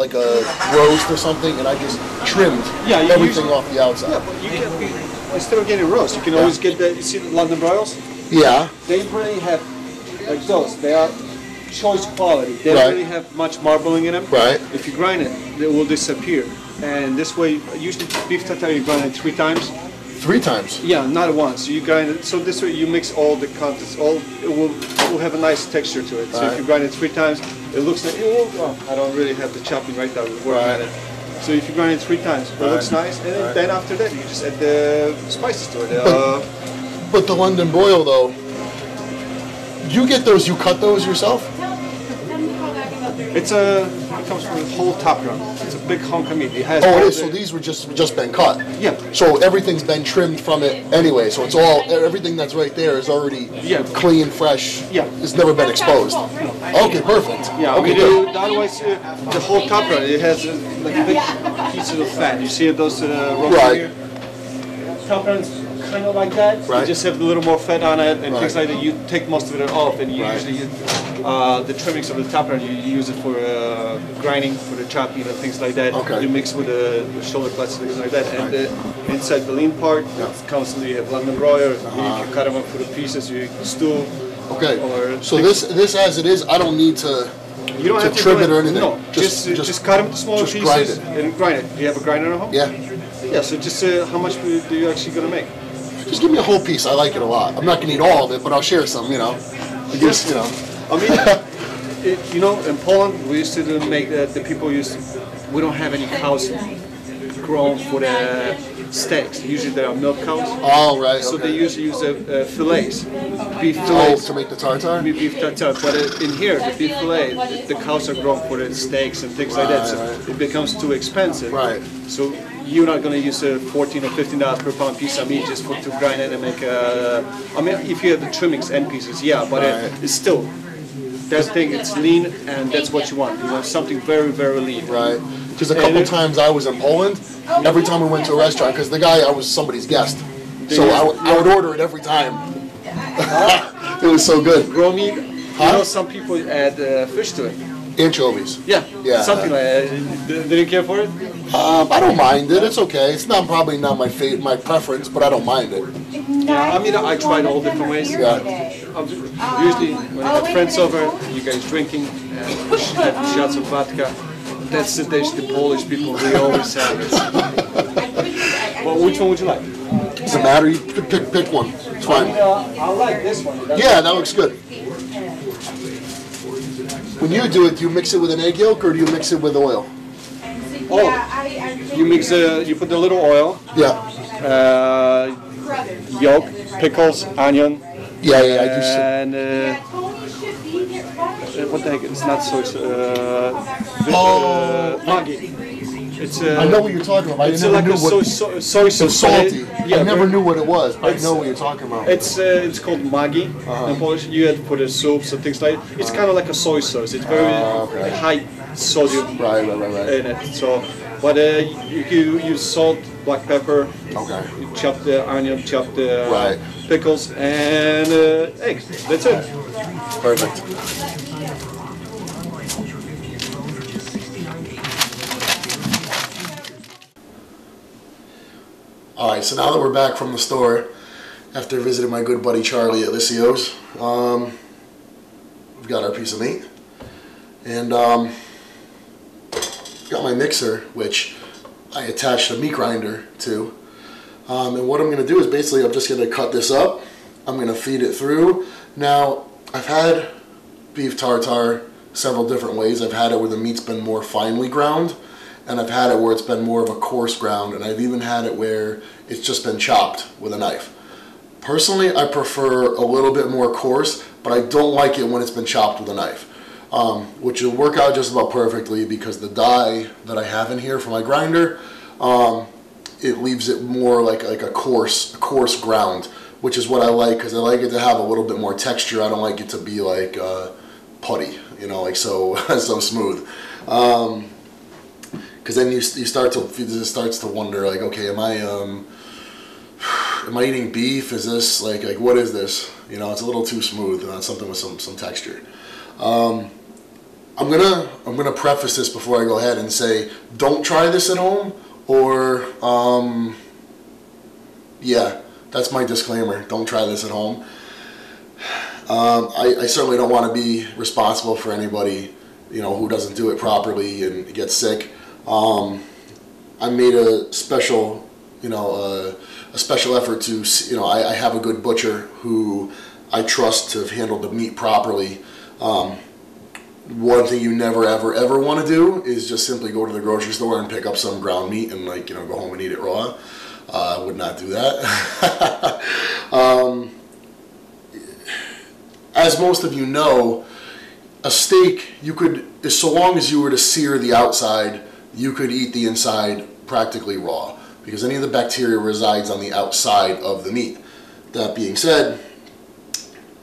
like a roast or something, and I just trimmed everything off the outside. Yeah, but you can, instead of getting roast, you can always get the, you see the London broils? Yeah. They really have, like those, they are choice quality. They don't really have much marbling in them. Right. If you grind it, they will disappear. And this way, usually beef tartare you grind it 3 times. 3 times? Yeah, not once. You grind it, so this way you mix all the contents, it will have a nice texture to it. So if you grind it 3 times, it looks like, I don't really have the chopping right now, we're working on it. So if you grind it 3 times, it looks nice, and then after that you just add the spices to it. But the London broil though, you get those, you cut those yourself? It comes from a whole top ground. It's a big hunk of meat. It has it is. So these were just been cut. Yeah. So everything's been trimmed from it anyway. So it's all everything that's right there is already clean, fresh. Yeah. It's never been exposed. Okay, perfect. Yeah. Okay, otherwise, the whole top ground it has like big pieces of fat. You see those ropes here? Top ground's kind of like that. Right. You just have a little more fat on it and things like that. You take most of it off, and you usually the trimmings of the top round you use it for grinding, for the chopping and things like that. Okay. You mix with the shoulder cuts and things like that. And inside the lean part, constantly you have London broiler. You can cut them up for the pieces. You stew. Okay. So this as it is, I don't need to. You don't have to trim it or anything. No, just cut them to smaller pieces and grind it. Do you have a grinder at home? Yeah. Yeah. So just how much do you actually gonna make? Just give me a whole piece. I like it a lot. I'm not gonna eat all of it, but I'll share some. You know. I guess I mean, you know, in Poland we used to make the people we don't have any cows grown for the steaks. Usually they are milk cows. Oh, right. So they usually use fillets, beef fillets. Oh, to make the tartare? Beef tartare. But in here, the beef fillet, the cows are grown for the steaks and things like that. So it becomes too expensive. Right. So you're not going to use $14 or $15 per pound piece of meat just to grind it and make I mean, if you have the trimmings and pieces, but it's still, that's the thing, it's lean, and that's what you want. You want something very, very lean. Right. Because a couple times I was in Poland, every time we went to a restaurant, because the guy, I was somebody's guest, so I would order it every time. It was so good. Raw meat, you know, some people add fish to it. Anchovies. Yeah, something like that. Do you care for it? I don't mind it. It's okay. It's probably not my preference, but I don't mind it. Yeah, I mean, I tried all different ways. Yeah. Usually, when I have friends over, you guys drinking, have shots of vodka. That's the dish the Polish people really always have. Well, which one would you like? Doesn't matter. You pick one. It's fine. I like this one. Yeah, that looks good. When you do it, do you mix it with an egg yolk or do you mix it with oil? Oh, you mix you put a little oil. Yeah. Yolk, pickles, onion. Yeah, I do. And what the heck? It's not soy. Maggi. It's I know what you're talking about. It's like a soy sauce. It's salty. Yeah, I never knew what it was, but I know what you're talking about. It's called Maggi in Polish. You had to put soups and things like that. It's kind of like a soy sauce. It's very high sodium in it. So, but you use salt, black pepper. Okay. You chop the onion, chop the pickles, and eggs. That's it. Perfect. Alright, so now that we're back from the store, after visiting my good buddy Charlie at Lysio's, we've got our piece of meat, and got my mixer, which I attached a meat grinder to, and what I'm going to do is basically I'm just going to cut this up, I'm going to feed it through. Now, I've had beef tartare several different ways. I've had it where the meat's been more finely ground, and I've had it where it's been more of a coarse ground, and I've even had it where it's just been chopped with a knife. Personally, I prefer a little bit more coarse, but I don't like it when it's been chopped with a knife, which will work out just about perfectly because the die that I have in here for my grinder, it leaves it more like a coarse ground, which is what I like because I like it to have a little bit more texture. I don't like it to be like putty, you know, like so smooth. Because then you start to wonder, like, okay, am I eating beef? Is this like what is this? You know, it's a little too smooth. Something with some texture. I'm gonna preface this before I go ahead and say, don't try this at home, or yeah, that's my disclaimer. Don't try this at home. I certainly don't want to be responsible for anybody, you know, who doesn't do it properly and gets sick. I made a special, you know, a special effort to, you know, I have a good butcher who I trust to have handled the meat properly. One thing you never ever want to do is just simply go to the grocery store and pick up some ground meat and, like, you know, go home and eat it raw. I would not do that. As most of you know, a steak, you could, so long as you were to sear the outside, you could eat the inside practically raw, because any of the bacteria resides on the outside of the meat. That being said,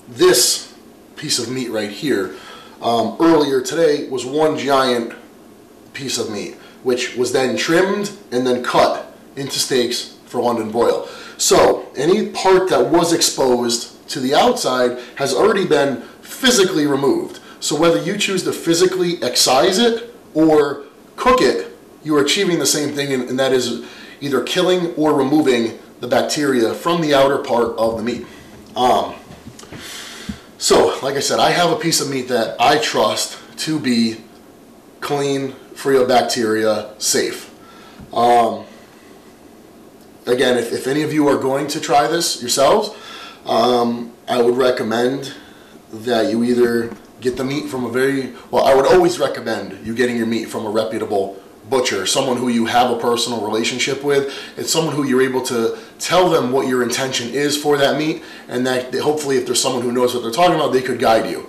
this piece of meat right here, earlier today, was one giant piece of meat, which was then trimmed and then cut into steaks for London broil. So any part that was exposed to the outside has already been physically removed. So whether you choose to physically excise it or cook it, you are achieving the same thing, and that is either killing or removing the bacteria from the outer part of the meat. So, like I said, I have a piece of meat that I trust to be clean, free of bacteria, safe. Again, if any of you are going to try this yourselves, I would recommend that you either get the meat from I would always recommend you getting your meat from a reputable butcher, someone who you have a personal relationship with. It's someone who you're able to tell them what your intention is for that meat, and that hopefully if there's someone who knows what they're talking about, they could guide you.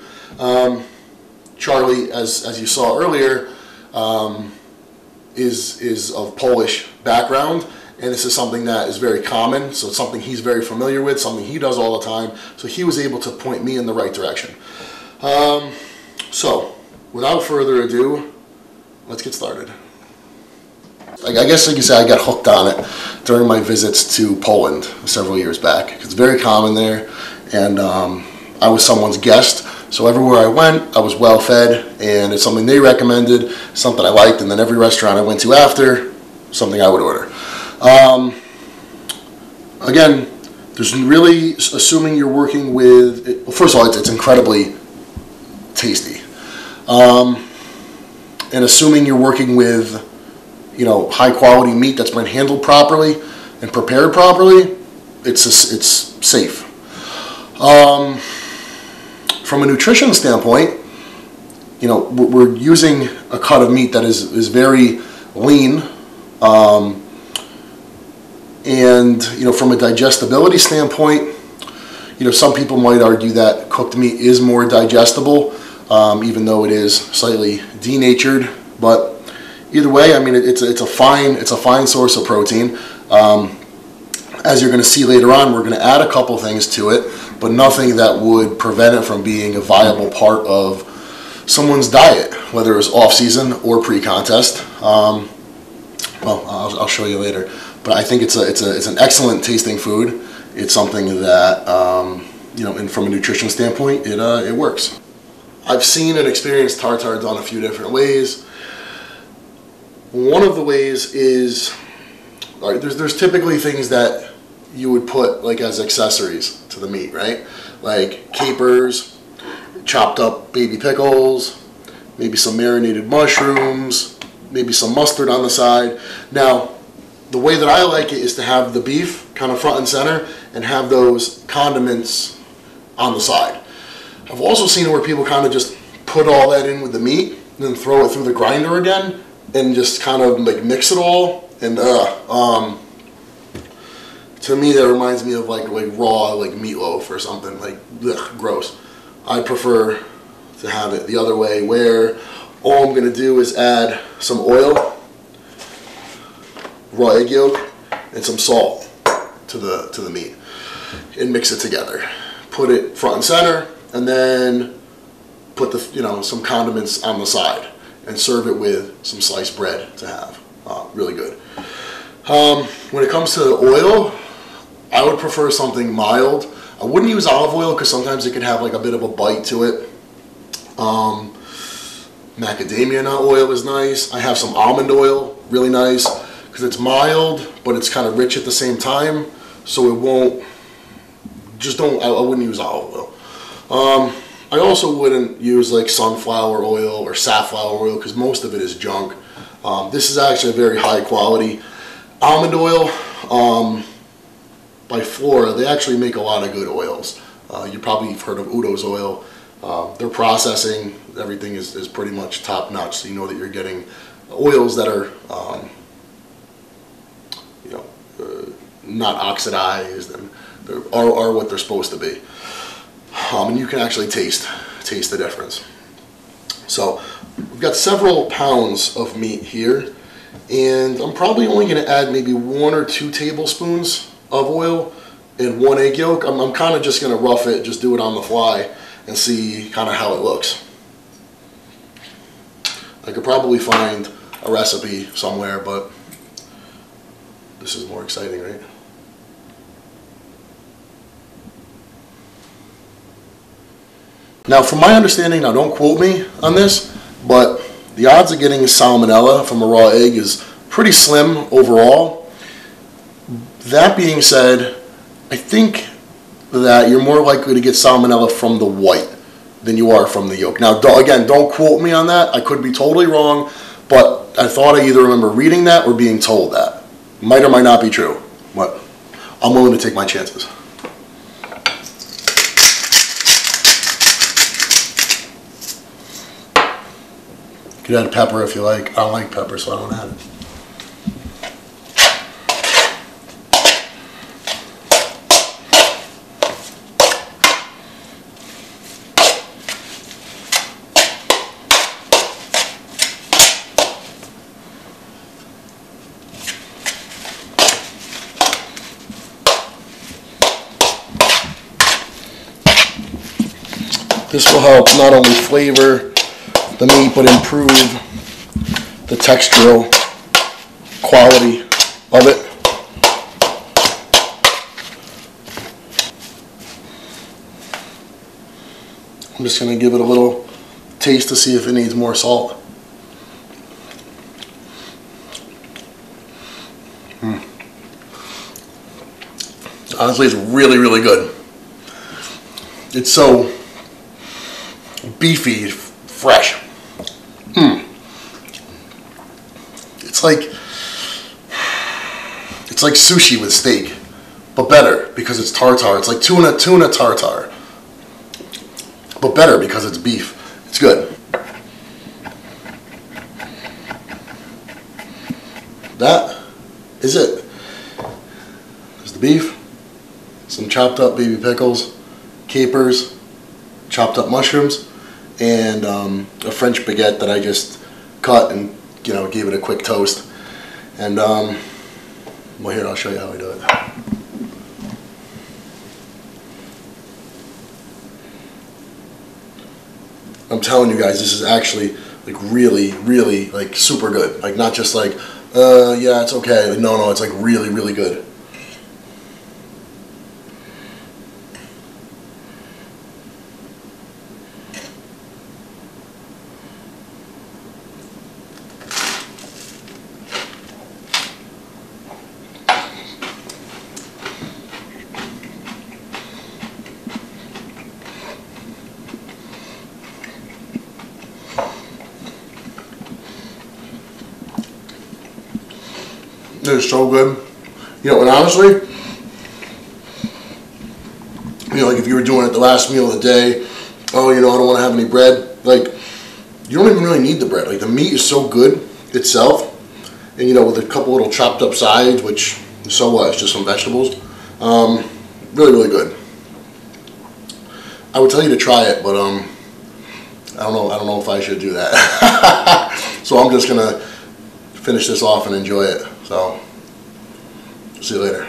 Charlie, as you saw earlier, is of Polish background, and this is something that is very common, so it's something he's very familiar with, something he does all the time, so he was able to point me in the right direction. So, without further ado, let's get started. I guess, like you said, I got hooked on it during my visits to Poland several years back. It's very common there, and I was someone's guest, so everywhere I went, I was well fed, and it's something they recommended, something I liked, and then every restaurant I went to after, something I would order. Again, there's really, assuming you're working with, well, first of all, it's incredibly tasty, and assuming you're working with, you know, high quality meat that's been handled properly and prepared properly, it's safe. From a nutrition standpoint, you know, we're using a cut of meat that is very lean, and, you know, from a digestibility standpoint, you know, some people might argue that cooked meat is more digestible, even though it is slightly denatured. But either way, I mean, it's a fine source of protein. As you're going to see later on, we're going to add a couple things to it, but nothing that would prevent it from being a viable part of someone's diet, whether it's off season or pre-contest. Well, I'll show you later. But I think it's an excellent tasting food. It's something that you know, and from a nutrition standpoint, it works. I've seen and experienced tartare done a few different ways. One of the ways is, all right, there's typically things that you would put like as accessories to the meat, right? Like capers, chopped up baby pickles, maybe some marinated mushrooms, maybe some mustard on the side. Now, the way that I like it is to have the beef kind of front and center and have those condiments on the side. I've also seen where people kind of just put all that in with the meat and then throw it through the grinder again and just kind of like mix it all. And to me that reminds me of like raw like meatloaf or something, like ugh, gross. I prefer to have it the other way, where all I'm going to do is add some oil, raw egg yolk, and some salt to the meat and mix it together. Put it front and center, and then put the, you know, some condiments on the side and serve it with some sliced bread to have. Really good. When it comes to the oil, I would prefer something mild. I wouldn't use olive oil because sometimes it can have like a bit of a bite to it. macadamia nut oil is nice. I have some almond oil, really nice, because it's mild, but it's kind of rich at the same time, so it won't, I wouldn't use olive oil. I also wouldn't use like sunflower oil or safflower oil, because most of it is junk. This is actually a very high quality almond oil. By Flora, they actually make a lot of good oils. You probably have heard of Udo's oil. Their processing, everything is pretty much top notch, so you know that you're getting oils that are not oxidized and are what they're supposed to be. And you can actually taste the difference. So we've got several pounds of meat here, and I'm probably only going to add maybe 1 or 2 tablespoons of oil and 1 egg yolk. I'm kind of just going to rough it, just do it on the fly, and see kind of how it looks. I could probably find a recipe somewhere, but this is more exciting, right? Now, from my understanding, now don't quote me on this, but the odds of getting salmonella from a raw egg is pretty slim overall. That being said, I think that you're more likely to get salmonella from the white than you are from the yolk. Now, again, don't quote me on that. I could be totally wrong, but I thought I either remember reading that or being told that. Might or might not be true, but I'm willing to take my chances. You could add pepper if you like. I don't like pepper, so I don't add it. This will help not only flavor the meat, but improve the textural quality of it. I'm just going to give it a little taste to see if it needs more salt. Honestly, it's really, really good. It's so beefy, fresh. It's like sushi with steak, but better because it's tartare. It's like tuna tartare, but better because it's beef. It's good. That is it. There's the beef, some chopped up baby pickles, capers, chopped up mushrooms, and a French baguette that I just cut and gave it a quick toast. And well, here, I'll show you how I do it. I'm telling you guys, this is actually like really, really like super good. Like not just like yeah, it's okay. Like, no, it's like really, really good. It's so good. And honestly, like if you were doing it the last meal of the day, oh, I don't want to have any bread, like, you don't even really need the bread. Like, the meat is so good itself, and with a couple little chopped up sides, which, so what, it's just some vegetables. Really, really good. I would tell you to try it, but I don't know if I should do that. So I'm just gonna finish this off and enjoy it. So, see you later.